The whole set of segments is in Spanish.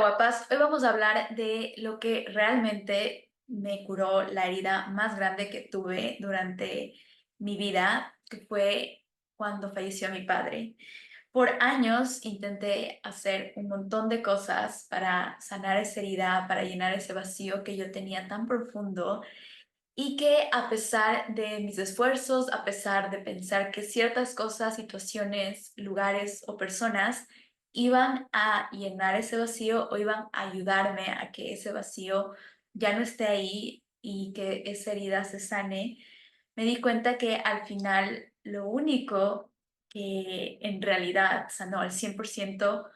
guapas. Hoy vamos a hablar de lo que realmente me curó la herida más grande que tuve durante mi vida, que fue cuando falleció mi padre. Por años intenté hacer un montón de cosas para sanar esa herida, para llenar ese vacío que yo tenía tan profundo y que a pesar de mis esfuerzos, a pesar de pensar que ciertas cosas, situaciones, lugares o personas iban a llenar ese vacío o iban a ayudarme a que ese vacío ya no esté ahí y que esa herida se sane, me di cuenta que al final lo único que en realidad sanó al 100%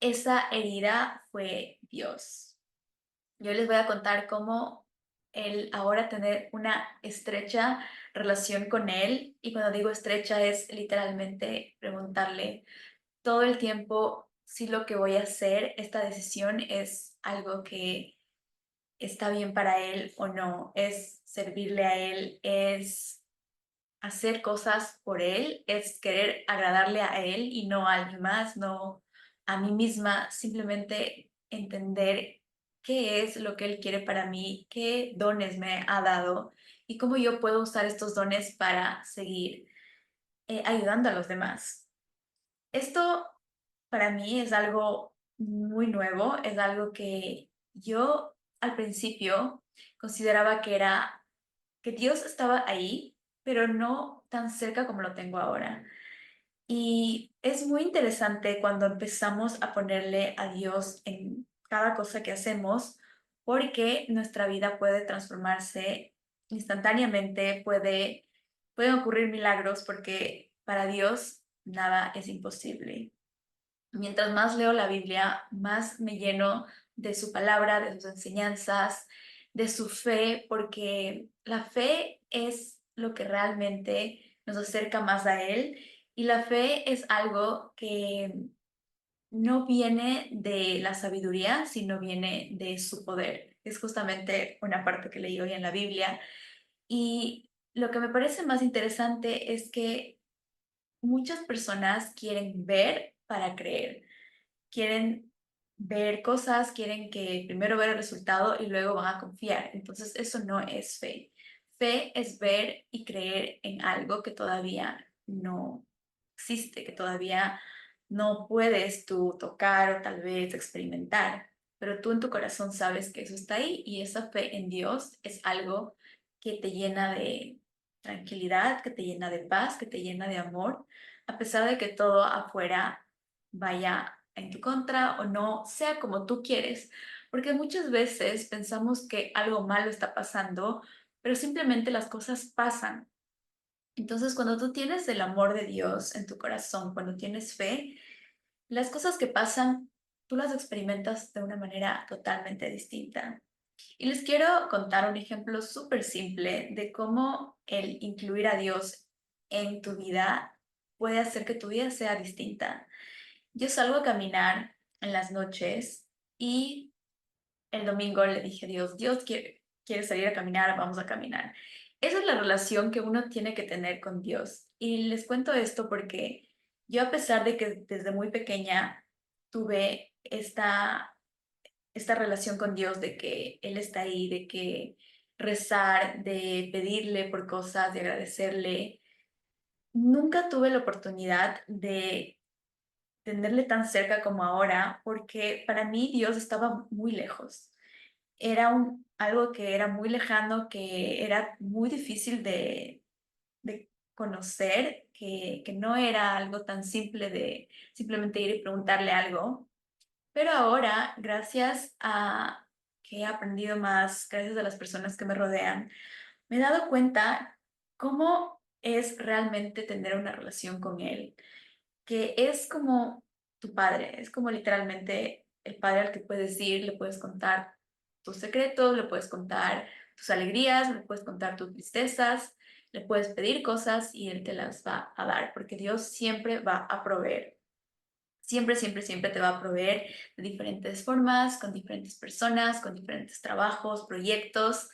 esa herida fue Dios. Yo les voy a contar cómo el ahora tener una estrecha relación con él, y cuando digo estrecha es literalmente preguntarle todo el tiempo si lo que voy a hacer, esta decisión es algo que está bien para él o no, es servirle a él, es hacer cosas por él, es querer agradarle a él y no a alguien más, no a mí misma, simplemente entender qué es lo que él quiere para mí, qué dones me ha dado y cómo yo puedo usar estos dones para seguir ayudando a los demás. Esto para mí es algo muy nuevo, es algo que yo al principio consideraba que Dios estaba ahí, pero no tan cerca como lo tengo ahora. Y es muy interesante cuando empezamos a ponerle a Dios en cada cosa que hacemos, porque nuestra vida puede transformarse instantáneamente, pueden ocurrir milagros, porque para Dios nada es imposible. Mientras más leo la Biblia, más me lleno de su palabra, de sus enseñanzas, de su fe, porque la fe es lo que realmente nos acerca más a Él, y la fe es algo que no viene de la sabiduría, sino viene de su poder. Es justamente una parte que leí hoy en la Biblia, y lo que me parece más interesante es que muchas personas quieren ver para creer, quieren ver cosas, quieren que primero ver el resultado y luego van a confiar. Entonces, eso no es fe. Fe es ver y creer en algo que todavía no existe, que todavía no puedes tú tocar o tal vez experimentar, pero tú en tu corazón sabes que eso está ahí, y esa fe en Dios es algo que te llena de tranquilidad, que te llena de paz, que te llena de amor, a pesar de que todo afuera vaya en tu contra o no sea como tú quieres, porque muchas veces pensamos que algo malo está pasando, pero simplemente las cosas pasan. Entonces, cuando tú tienes el amor de Dios en tu corazón, cuando tienes fe, las cosas que pasan, tú las experimentas de una manera totalmente distinta. Y les quiero contar un ejemplo súper simple de cómo el incluir a Dios en tu vida puede hacer que tu vida sea distinta. Yo salgo a caminar en las noches, y el domingo le dije a Dios, Dios quiere salir a caminar, vamos a caminar. Esa es la relación que uno tiene que tener con Dios. Y les cuento esto porque yo, a pesar de que desde muy pequeña tuve esta relación con Dios, de que Él está ahí, de que rezar, de pedirle por cosas, de agradecerle, nunca tuve la oportunidad de tenerle tan cerca como ahora, porque para mí Dios estaba muy lejos. Era algo que era muy lejano, que era muy difícil de conocer, que no era algo tan simple de simplemente ir y preguntarle algo. Pero ahora, gracias a que he aprendido más, gracias a las personas que me rodean, me he dado cuenta cómo es realmente tener una relación con Él, que es como tu padre, es como literalmente el padre al que puedes ir, le puedes contar tus secretos, le puedes contar tus alegrías, le puedes contar tus tristezas, le puedes pedir cosas y él te las va a dar, porque Dios siempre va a proveer. Siempre, siempre, siempre te va a proveer de diferentes formas, con diferentes personas, con diferentes trabajos, proyectos.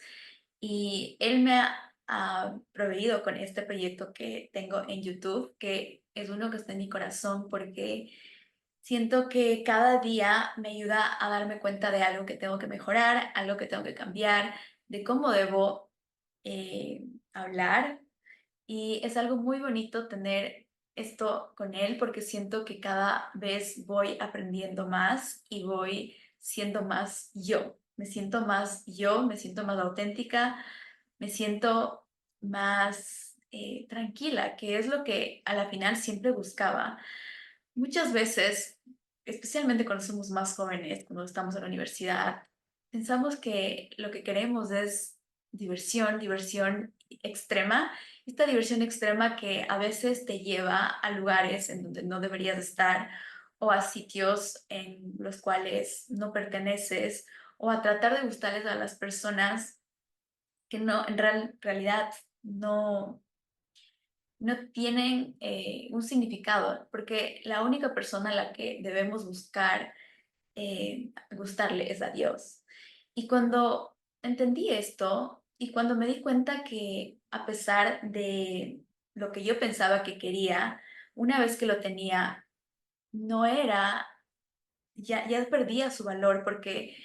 Y Él me ha proveído con este proyecto que tengo en YouTube, que es uno que está en mi corazón, porque Siento que cada día me ayuda a darme cuenta de algo que tengo que mejorar, algo que tengo que cambiar, de cómo debo hablar. Y es algo muy bonito tener esto con él porque siento que cada vez voy aprendiendo más y voy siendo más yo. Me siento más yo, me siento más auténtica, me siento más tranquila, que es lo que a la final siempre buscaba. Muchas veces, especialmente cuando somos más jóvenes, cuando estamos en la universidad, pensamos que lo que queremos es diversión, diversión extrema, esta diversión extrema que a veces te lleva a lugares en donde no deberías estar o a sitios en los cuales no perteneces o a tratar de gustarles a las personas que no, en realidad no tienen un significado, porque la única persona a la que debemos buscar, gustarle es a Dios. Y cuando entendí esto y cuando me di cuenta que a pesar de lo que yo pensaba que quería, una vez que lo tenía, no era, ya perdía su valor, porque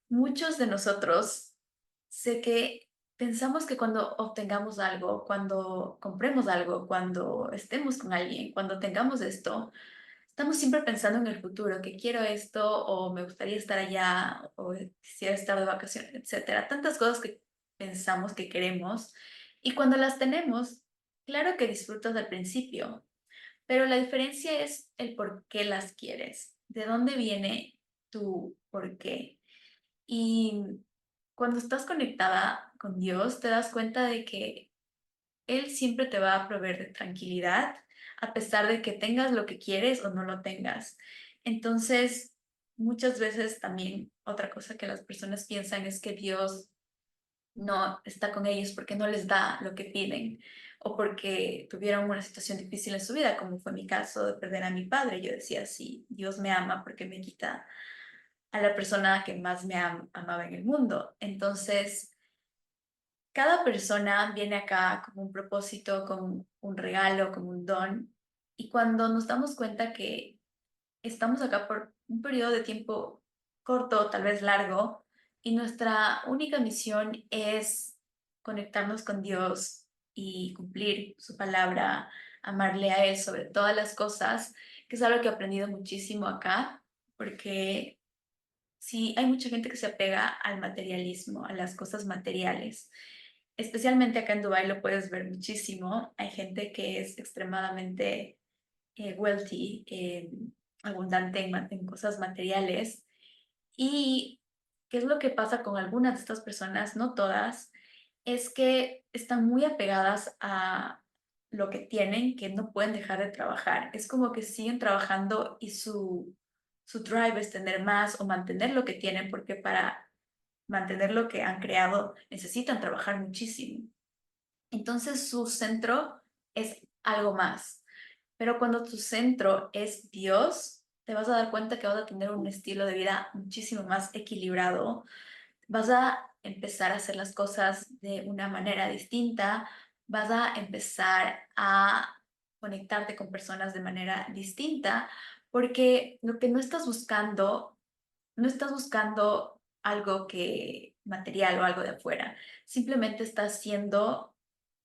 muchos de nosotros sé que pensamos que cuando obtengamos algo, cuando compremos algo, cuando estemos con alguien, cuando tengamos esto, estamos siempre pensando en el futuro, que quiero esto o me gustaría estar allá o quisiera estar de vacaciones, etcétera. Tantas cosas que pensamos que queremos y cuando las tenemos, claro que disfrutas al principio, pero la diferencia es el por qué las quieres, de dónde viene tu por qué. Y cuando estás conectada con Dios, te das cuenta de que Él siempre te va a proveer de tranquilidad, a pesar de que tengas lo que quieres o no lo tengas. Entonces, muchas veces también otra cosa que las personas piensan es que Dios no está con ellos porque no les da lo que piden o porque tuvieron una situación difícil en su vida, como fue mi caso de perder a mi padre. Yo decía, sí, Dios me ama porque me quita a la persona que más me amaba en el mundo. Entonces, cada persona viene acá con un propósito, con un regalo, con un don. Y cuando nos damos cuenta que estamos acá por un periodo de tiempo corto, tal vez largo, y nuestra única misión es conectarnos con Dios y cumplir su palabra, amarle a Él sobre todas las cosas, que es algo que he aprendido muchísimo acá, porque sí, hay mucha gente que se apega al materialismo, a las cosas materiales. Especialmente acá en Dubái lo puedes ver muchísimo. Hay gente que es extremadamente wealthy, abundante en cosas materiales. ¿Y qué es lo que pasa con algunas de estas personas? No todas, es que están muy apegadas a lo que tienen, que no pueden dejar de trabajar. Es como que siguen trabajando y su drive es tener más o mantener lo que tienen, porque para mantener lo que han creado necesitan trabajar muchísimo. Entonces su centro es algo más. Pero cuando tu centro es Dios, te vas a dar cuenta que vas a tener un estilo de vida muchísimo más equilibrado, vas a empezar a hacer las cosas de una manera distinta, vas a empezar a conectarte con personas de manera distinta, porque lo que no estás buscando, no estás buscando algo que material o algo de afuera, simplemente estás siendo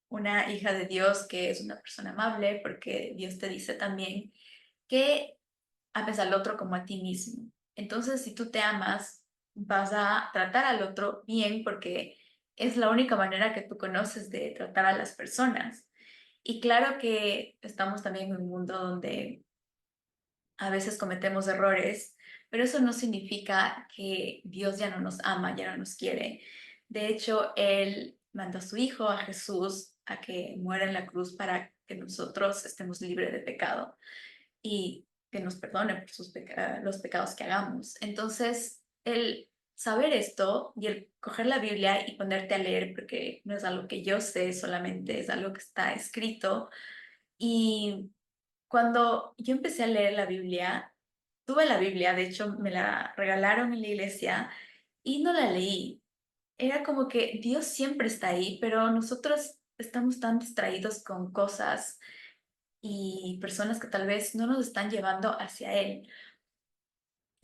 una hija de Dios que es una persona amable, porque Dios te dice también que ames al otro como a ti mismo. Entonces, si tú te amas, vas a tratar al otro bien porque es la única manera que tú conoces de tratar a las personas. Y claro que estamos también en un mundo donde a veces cometemos errores, pero eso no significa que Dios ya no nos ama, ya no nos quiere. De hecho, Él mandó a su Hijo, a Jesús, a que muera en la cruz para que nosotros estemos libres de pecado y que nos perdone por los pecados que hagamos. Entonces, el saber esto y el coger la Biblia y ponerte a leer, porque no es algo que yo sé solamente, es algo que está escrito. Y cuando yo empecé a leer la Biblia, tuve la Biblia, de hecho me la regalaron en la iglesia y no la leí. Era como que Dios siempre está ahí, pero nosotros estamos tan distraídos con cosas y personas que tal vez no nos están llevando hacia Él.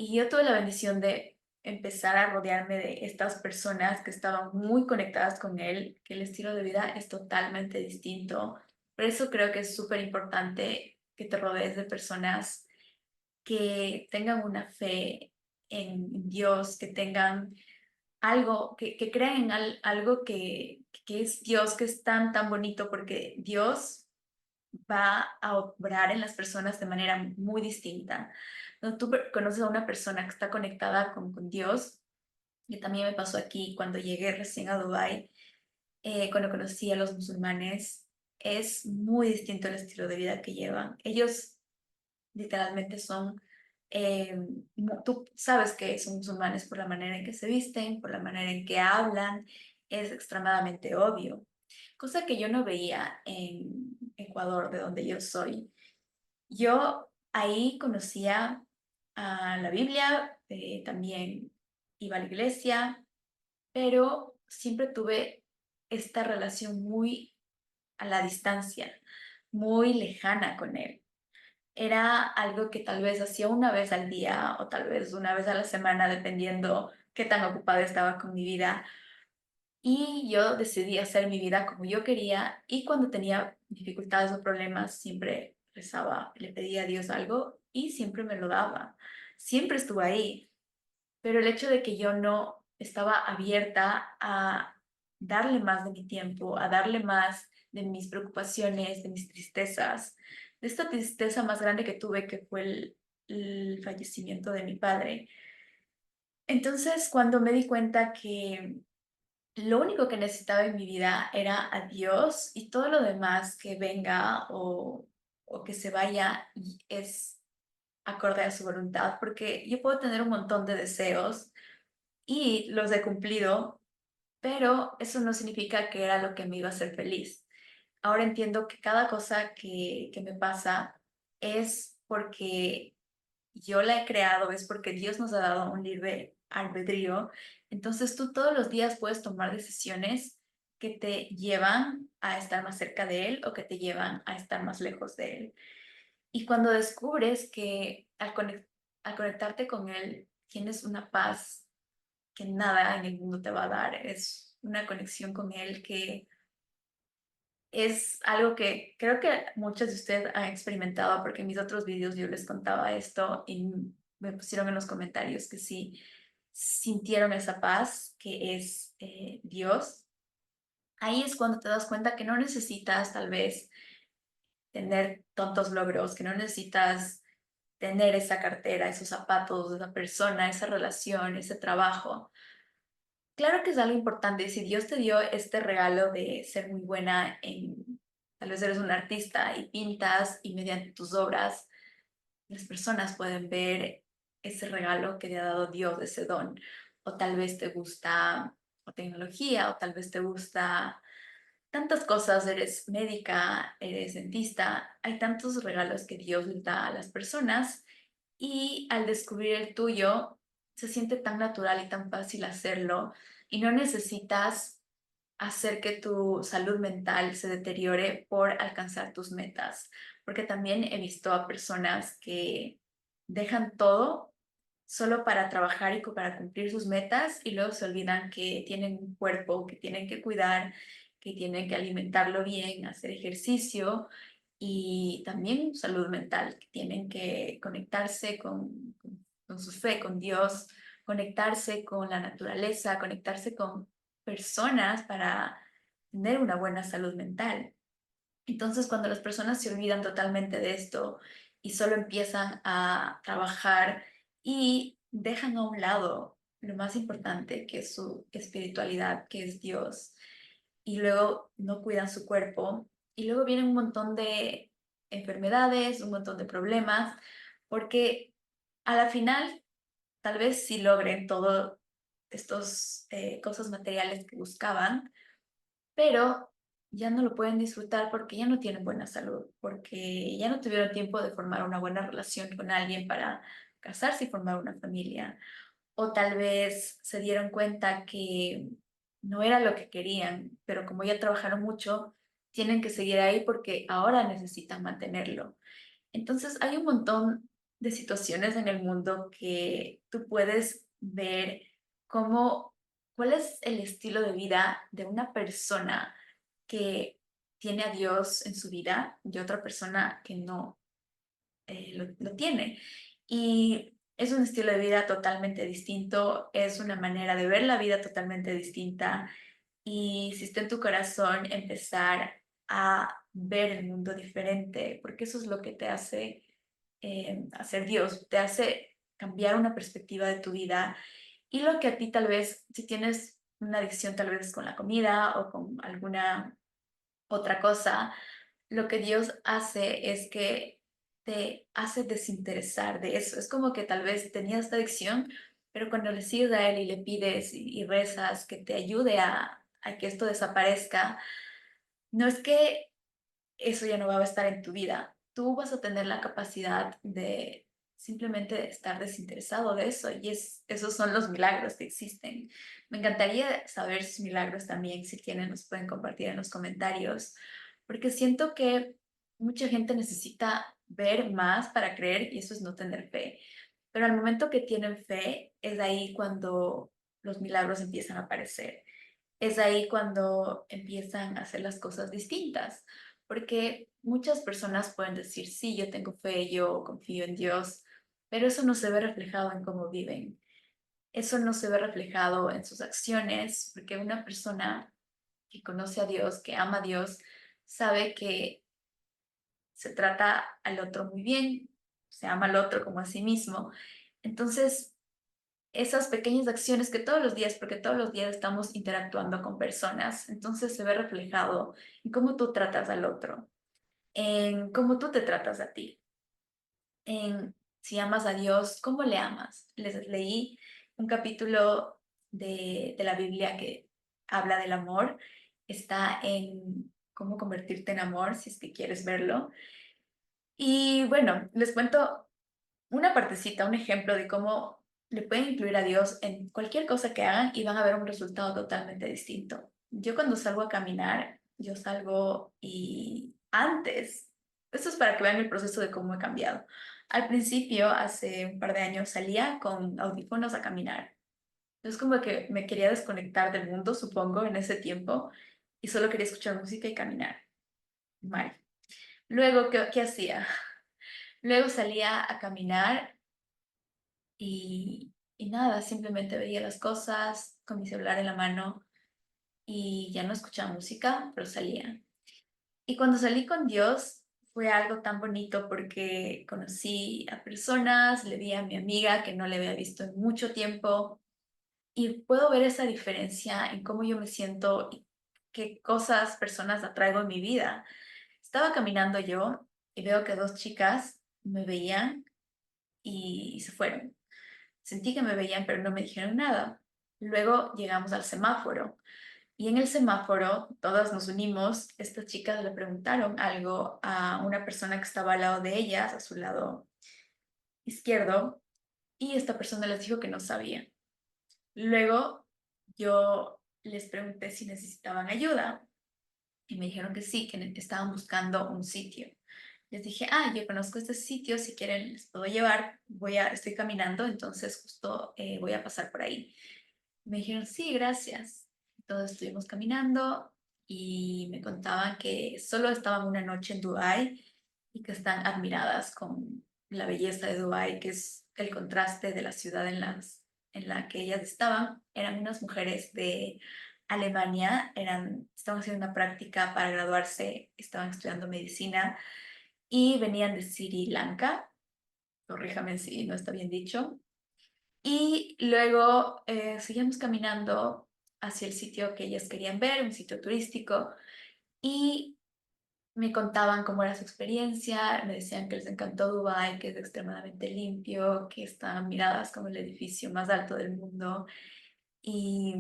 Y yo tuve la bendición de empezar a rodearme de estas personas que estaban muy conectadas con él, que el estilo de vida es totalmente distinto. Por eso creo que es súper importante que te rodees de personas que tengan una fe en Dios, que tengan algo, que crean en algo que es Dios, que es tan, tan bonito, porque Dios va a obrar en las personas de manera muy distinta. Cuando tú conoces a una persona que está conectada con Dios, que también me pasó aquí cuando llegué recién a Dubái, cuando conocí a los musulmanes, es muy distinto el estilo de vida que llevan. Ellos literalmente son, eh, tú sabes que son musulmanes por la manera en que se visten, por la manera en que hablan, es extremadamente obvio, cosa que yo no veía en Ecuador, de donde yo soy. Yo ahí conocía a la Biblia, también iba a la iglesia, pero siempre tuve esta relación muy a la distancia, muy lejana con él. Era algo que tal vez hacía una vez al día o tal vez una vez a la semana, dependiendo qué tan ocupada estaba con mi vida. Y yo decidí hacer mi vida como yo quería y cuando tenía dificultades o problemas siempre rezaba, le pedía a Dios algo y siempre me lo daba. Siempre estuvo ahí, pero el hecho de que yo no estaba abierta a darle más de mi tiempo, a darle más de mis preocupaciones, de mis tristezas, de esta tristeza más grande que tuve, que fue el fallecimiento de mi padre. Entonces, cuando me di cuenta que lo único que necesitaba en mi vida era a Dios y todo lo demás que venga o que se vaya es acorde a su voluntad, porque yo puedo tener un montón de deseos y los he cumplido, pero eso no significa que era lo que me iba a hacer feliz. Ahora entiendo que cada cosa que me pasa es porque yo la he creado, es porque Dios nos ha dado un libre albedrío. Entonces tú todos los días puedes tomar decisiones que te llevan a estar más cerca de Él o que te llevan a estar más lejos de Él. Y cuando descubres que al conectarte con Él tienes una paz que nada en el mundo te va a dar, es una conexión con Él que es algo que creo que muchos de ustedes han experimentado, porque en mis otros vídeos yo les contaba esto y me pusieron en los comentarios que sí sintieron esa paz que es Dios. Ahí es cuando te das cuenta que no necesitas tal vez tener tontos logros, que no necesitas tener esa cartera, esos zapatos, esa persona, esa relación, ese trabajo. Claro que es algo importante. Si Dios te dio este regalo de ser muy buena en, tal vez eres un artista y pintas y mediante tus obras las personas pueden ver ese regalo que te ha dado Dios, ese don. O tal vez te gusta o tecnología, o tal vez te gusta tantas cosas, eres médica, eres dentista, hay tantos regalos que Dios les da a las personas y al descubrir el tuyo, se siente tan natural y tan fácil hacerlo y no necesitas hacer que tu salud mental se deteriore por alcanzar tus metas, porque también he visto a personas que dejan todo solo para trabajar y para cumplir sus metas y luego se olvidan que tienen un cuerpo, que tienen que cuidar, que tienen que alimentarlo bien, hacer ejercicio y también salud mental, que tienen que conectarse con su fe, con Dios, conectarse con la naturaleza, conectarse con personas para tener una buena salud mental. Entonces, cuando las personas se olvidan totalmente de esto y solo empiezan a trabajar y dejan a un lado lo más importante, que es su espiritualidad, que es Dios, y luego no cuidan su cuerpo, y luego vienen un montón de enfermedades, un montón de problemas, porque a la final tal vez sí logren todas estas cosas materiales que buscaban, pero ya no lo pueden disfrutar porque ya no tienen buena salud, porque ya no tuvieron tiempo de formar una buena relación con alguien para casarse y formar una familia, o tal vez se dieron cuenta que no era lo que querían, pero como ya trabajaron mucho, tienen que seguir ahí porque ahora necesitan mantenerlo. Entonces hay un montón de situaciones en el mundo que tú puedes ver cómo, cuál es el estilo de vida de una persona que tiene a Dios en su vida y otra persona que no lo tiene. Y es un estilo de vida totalmente distinto, es una manera de ver la vida totalmente distinta. Y si está en tu corazón empezar a ver el mundo diferente, porque eso es lo que te hace hacer Dios, te hace cambiar una perspectiva de tu vida y lo que a ti tal vez, si tienes una adicción tal vez con la comida o con alguna otra cosa, lo que Dios hace es que te hace desinteresar de eso. Es como que tal vez tenías esta adicción, pero cuando le sigues a Él y le pides y rezas que te ayude a que esto desaparezca, no es que eso ya no va a estar en tu vida. Tú vas a tener la capacidad de simplemente estar desinteresado de eso y esos son los milagros que existen. Me encantaría saber sus milagros también, si tienen, nos pueden compartir en los comentarios, porque siento que mucha gente necesita ver más para creer y eso es no tener fe. Pero al momento que tienen fe, es ahí cuando los milagros empiezan a aparecer. Es ahí cuando empiezan a hacer las cosas distintas, porque muchas personas pueden decir, sí, yo tengo fe, yo confío en Dios, pero eso no se ve reflejado en cómo viven, eso no se ve reflejado en sus acciones, porque una persona que conoce a Dios, que ama a Dios, sabe que se trata al otro muy bien, se ama al otro como a sí mismo. Entonces, esas pequeñas acciones que todos los días, porque todos los días estamos interactuando con personas, entonces se ve reflejado en cómo tú tratas al otro, en cómo tú te tratas a ti, en si amas a Dios, cómo le amas. Les leí un capítulo de la Biblia que habla del amor, está en cómo convertirte en amor, si es que quieres verlo. Y bueno, les cuento una partecita, un ejemplo de cómo le pueden incluir a Dios en cualquier cosa que hagan y van a ver un resultado totalmente distinto. Yo cuando salgo a caminar, yo salgo y antes, esto es para que vean el proceso de cómo he cambiado. Al principio, hace un par de años, salía con audífonos a caminar. Es como que me quería desconectar del mundo, supongo, en ese tiempo, y solo quería escuchar música y caminar. Mal. Luego, ¿qué hacía? Luego salía a caminar y nada, simplemente veía las cosas con mi celular en la mano y ya no escuchaba música, pero salía. Y cuando salí con Dios fue algo tan bonito porque conocí a personas, le vi a mi amiga que no le había visto en mucho tiempo y puedo ver esa diferencia en cómo yo me siento y qué cosas, personas atraigo en mi vida. Estaba caminando yo y veo que dos chicas me veían y se fueron. Sentí que me veían, pero no me dijeron nada. Luego llegamos al semáforo y en el semáforo todas nos unimos. Estas chicas le preguntaron algo a una persona que estaba al lado de ellas, a su lado izquierdo, y esta persona les dijo que no sabía. Luego yo les pregunté si necesitaban ayuda y me dijeron que sí, que estaban buscando un sitio. Les dije, yo conozco este sitio, si quieren les puedo llevar, estoy caminando, entonces justo voy a pasar por ahí. Me dijeron, sí, gracias. Todos estuvimos caminando y me contaban que solo estaban una noche en Dubái y que están admiradas con la belleza de Dubái, que es el contraste de la ciudad en la que ellas estaban. Eran unas mujeres de Alemania, estaban haciendo una práctica para graduarse, estaban estudiando medicina y venían de Sri Lanka. Corríjame si no está bien dicho. Y luego seguimos caminando hacia el sitio que ellas querían ver, un sitio turístico, y me contaban cómo era su experiencia, me decían que les encantó Dubái, que es extremadamente limpio, que están miradas como el edificio más alto del mundo, y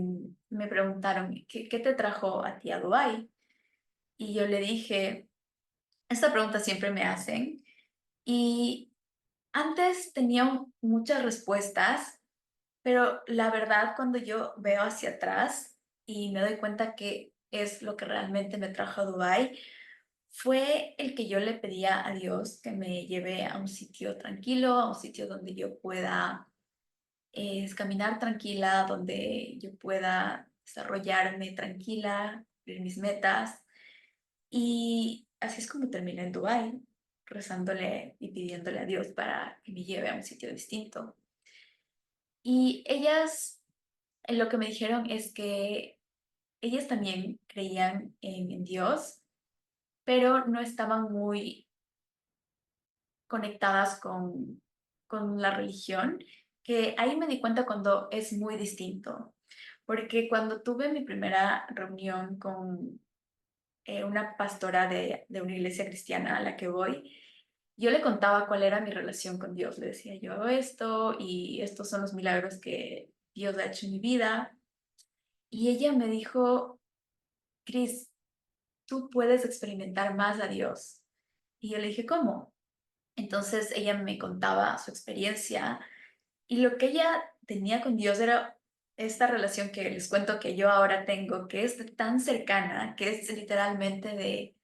me preguntaron, ¿qué te trajo a ti a Dubái? Y yo le dije, esta pregunta siempre me hacen, y antes tenía muchas respuestas. Pero la verdad, cuando yo veo hacia atrás y me doy cuenta que es lo que realmente me trajo a Dubái, fue el que yo le pedía a Dios que me lleve a un sitio tranquilo, a un sitio donde yo pueda caminar tranquila, donde yo pueda desarrollarme tranquila, cumplir mis metas. Y así es como terminé en Dubái, rezándole y pidiéndole a Dios para que me lleve a un sitio distinto. Y ellas, lo que me dijeron es que ellas también creían en Dios, pero no estaban muy conectadas con la religión, que ahí me di cuenta cuando es muy distinto, porque cuando tuve mi primera reunión con una pastora de una iglesia cristiana a la que voy, yo le contaba cuál era mi relación con Dios. Le decía, yo hago esto y estos son los milagros que Dios ha hecho en mi vida. Y ella me dijo, Cris, tú puedes experimentar más a Dios. Y yo le dije, ¿cómo? Entonces ella me contaba su experiencia y lo que ella tenía con Dios era esta relación que les cuento que yo ahora tengo, que es tan cercana, que es literalmente de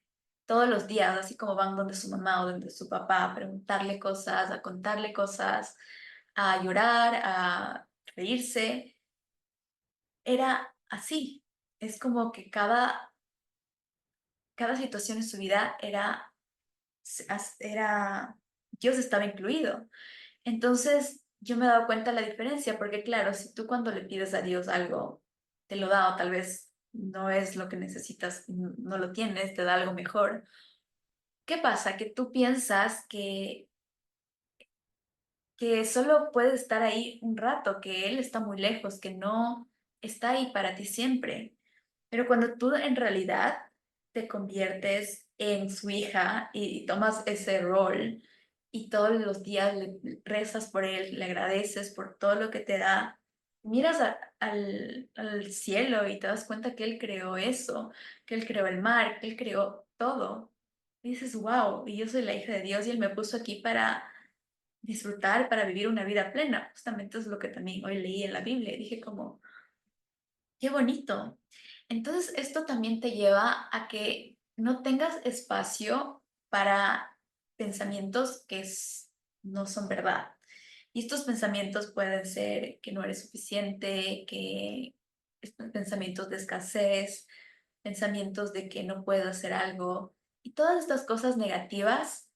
todos los días, así como van donde su mamá o donde su papá a preguntarle cosas, a contarle cosas, a llorar, a reírse. Era así. Es como que cada situación en su vida era, Dios estaba incluido. Entonces, yo me he dado cuenta de la diferencia, porque claro, si tú cuando le pides a Dios algo, te lo da o tal vez no es lo que necesitas, no lo tienes, te da algo mejor. ¿Qué pasa? Que tú piensas que solo puede estar ahí un rato, que Él está muy lejos, que no está ahí para ti siempre. Pero cuando tú en realidad te conviertes en su hija y tomas ese rol y todos los días le rezas por Él, le agradeces por todo lo que te da, miras al cielo y te das cuenta que Él creó eso, que Él creó el mar, que Él creó todo. Y dices, wow, y yo soy la hija de Dios y Él me puso aquí para disfrutar, para vivir una vida plena. Justamente es lo que también hoy leí en la Biblia. Y dije como, qué bonito. Entonces, esto también te lleva a que no tengas espacio para pensamientos que no son verdad. Y estos pensamientos pueden ser que no eres suficiente, que estos pensamientos de escasez, pensamientos de que no puedo hacer algo. Y todas estas cosas negativas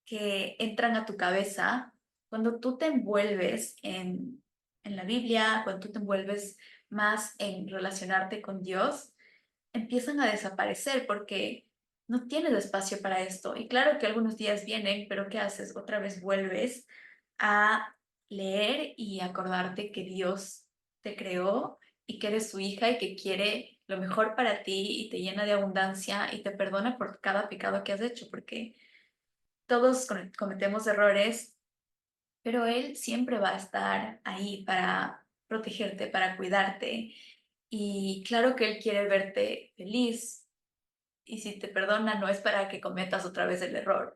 que entran a tu cabeza cuando tú te envuelves en la Biblia, cuando tú te envuelves más en relacionarte con Dios, empiezan a desaparecer porque no tienes espacio para esto. Y claro que algunos días vienen, pero ¿qué haces? Otra vez vuelves a leer y acordarte que Dios te creó y que eres su hija y que quiere lo mejor para ti y te llena de abundancia y te perdona por cada pecado que has hecho, porque todos cometemos errores, pero Él siempre va a estar ahí para protegerte, para cuidarte. Y claro que Él quiere verte feliz. Y si te perdona, no es para que cometas otra vez el error.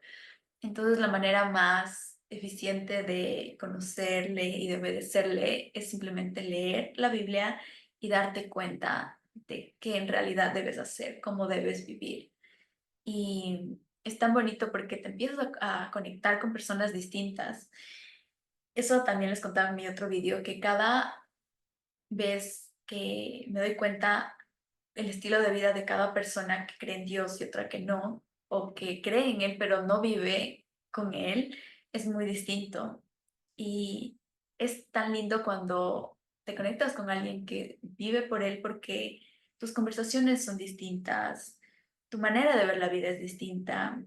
Entonces, la manera más eficiente de conocerle y de obedecerle es simplemente leer la Biblia y darte cuenta de qué en realidad debes hacer, cómo debes vivir. Y es tan bonito porque te empiezas a conectar con personas distintas. Eso también les contaba en mi otro video, que cada vez que me doy cuenta el estilo de vida de cada persona que cree en Dios y otra que no, o que cree en Él pero no vive con Él, es muy distinto. Y es tan lindo cuando te conectas con alguien que vive por Él porque tus conversaciones son distintas, tu manera de ver la vida es distinta,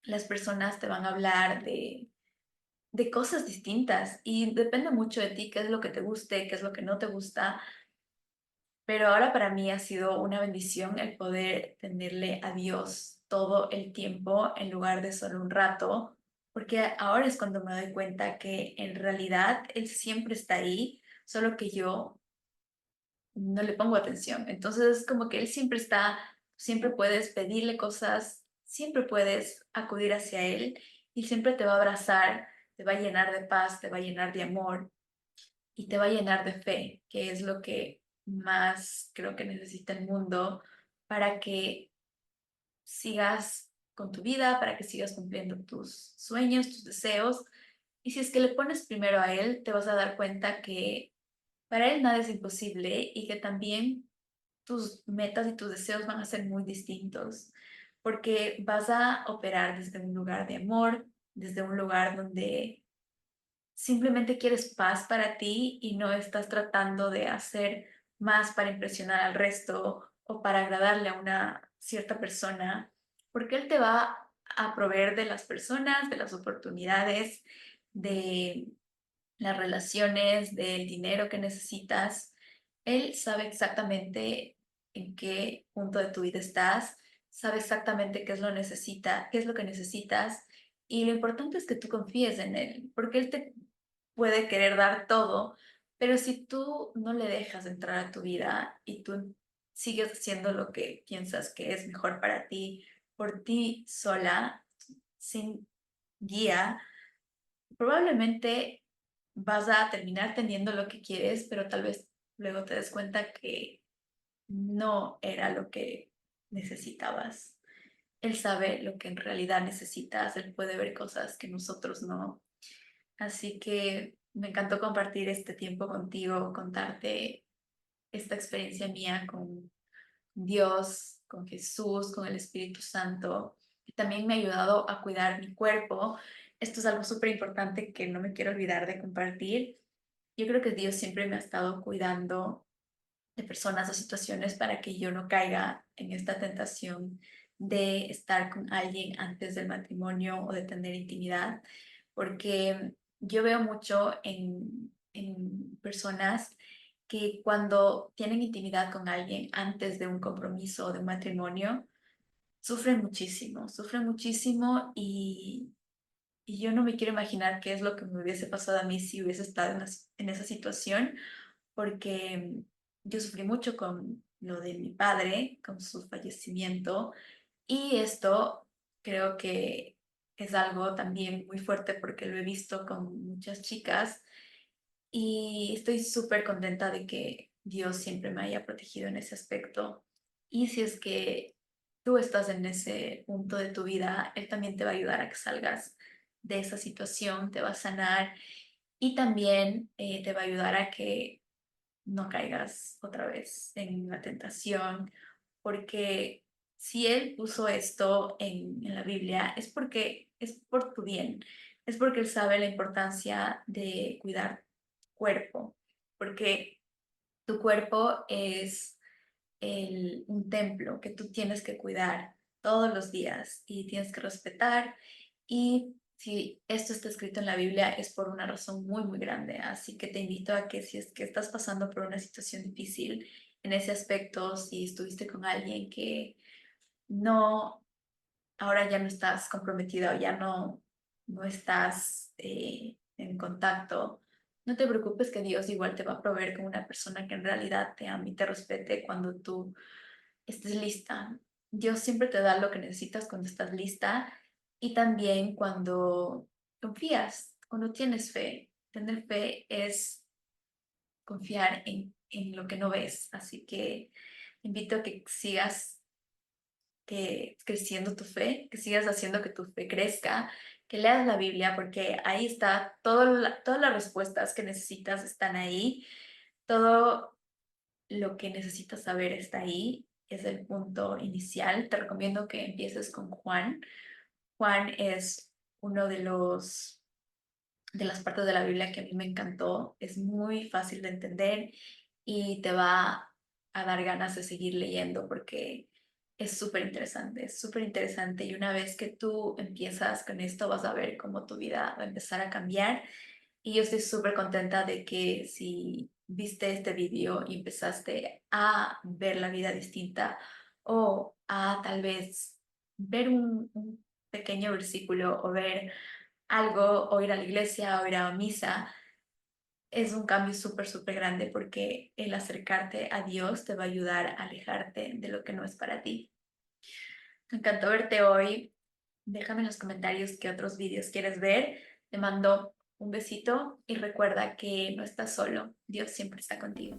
las personas te van a hablar de cosas distintas y depende mucho de ti qué es lo que te guste, qué es lo que no te gusta, pero ahora para mí ha sido una bendición el poder tenerle a Dios todo el tiempo en lugar de solo un rato, porque ahora es cuando me doy cuenta que en realidad Él siempre está ahí, solo que yo no le pongo atención. Entonces es como que Él siempre está, siempre puedes pedirle cosas, siempre puedes acudir hacia Él y siempre te va a abrazar, te va a llenar de paz, te va a llenar de amor y te va a llenar de fe, que es lo que más creo que necesita el mundo para que sigas con tu vida, para que sigas cumpliendo tus sueños, tus deseos. Y si es que le pones primero a Él, te vas a dar cuenta que para Él nada es imposible y que también tus metas y tus deseos van a ser muy distintos, porque vas a operar desde un lugar de amor, desde un lugar donde simplemente quieres paz para ti y no estás tratando de hacer más para impresionar al resto o para agradarle a una cierta persona, porque Él te va a proveer de las personas, de las oportunidades, de las relaciones, del dinero que necesitas. Él sabe exactamente en qué punto de tu vida estás, sabe exactamente qué es lo que necesitas, y lo importante es que tú confíes en él, porque él te puede querer dar todo, pero si tú no le dejas entrar a tu vida y tú sigues haciendo lo que piensas que es mejor para ti, por ti sola, sin guía, probablemente vas a terminar teniendo lo que quieres, pero tal vez luego te des cuenta que no era lo que necesitabas. Él sabe lo que en realidad necesitas, él puede ver cosas que nosotros no. Así que me encantó compartir este tiempo contigo, contarte esta experiencia mía con Dios, con Jesús, con el Espíritu Santo. Y también me ha ayudado a cuidar mi cuerpo. Esto es algo súper importante que no me quiero olvidar de compartir. Yo creo que Dios siempre me ha estado cuidando de personas o situaciones para que yo no caiga en esta tentación de estar con alguien antes del matrimonio o de tener intimidad, porque yo veo mucho en personas que cuando tienen intimidad con alguien antes de un compromiso o de un matrimonio, sufren muchísimo y yo no me quiero imaginar qué es lo que me hubiese pasado a mí si hubiese estado en esa situación, porque yo sufrí mucho con lo de mi padre, con su fallecimiento, y esto creo que es algo también muy fuerte porque lo he visto con muchas chicas y estoy súper contenta de que Dios siempre me haya protegido en ese aspecto. Y si es que tú estás en ese punto de tu vida, Él también te va a ayudar a que salgas de esa situación, te va a sanar y también te va a ayudar a que no caigas otra vez en la tentación, porque si Él puso esto en la Biblia es porque es por tu bien, es porque Él sabe la importancia de cuidar tu cuerpo, porque tu cuerpo es un templo que tú tienes que cuidar todos los días y tienes que respetar. Y si esto está escrito en la Biblia es por una razón muy, muy grande. Así que te invito a que si es que estás pasando por una situación difícil en ese aspecto, si estuviste con alguien que no, ahora ya no estás comprometida o ya no estás en contacto, no te preocupes que Dios igual te va a proveer con una persona que en realidad te ame y te respete cuando tú estés lista. Dios siempre te da lo que necesitas cuando estás lista y también cuando confías, cuando tienes fe. Tener fe es confiar en lo que no ves. Así que te invito a que sigas creciendo tu fe, que sigas haciendo que tu fe crezca, que leas la Biblia, porque ahí está todas las respuestas que necesitas están ahí. Todo lo que necesitas saber está ahí, es el punto inicial. Te recomiendo que empieces con Juan. Juan es uno de las partes de la Biblia que a mí me encantó. Es muy fácil de entender y te va a dar ganas de seguir leyendo porque es súper interesante y una vez que tú empiezas con esto vas a ver cómo tu vida va a empezar a cambiar y yo estoy súper contenta de que si viste este video y empezaste a ver la vida distinta o a tal vez ver un pequeño versículo o ver algo o ir a la iglesia o ir a misa, es un cambio súper, súper grande porque el acercarte a Dios te va a ayudar a alejarte de lo que no es para ti. Me encantó verte hoy. Déjame en los comentarios qué otros vídeos quieres ver. Te mando un besito y recuerda que no estás solo. Dios siempre está contigo.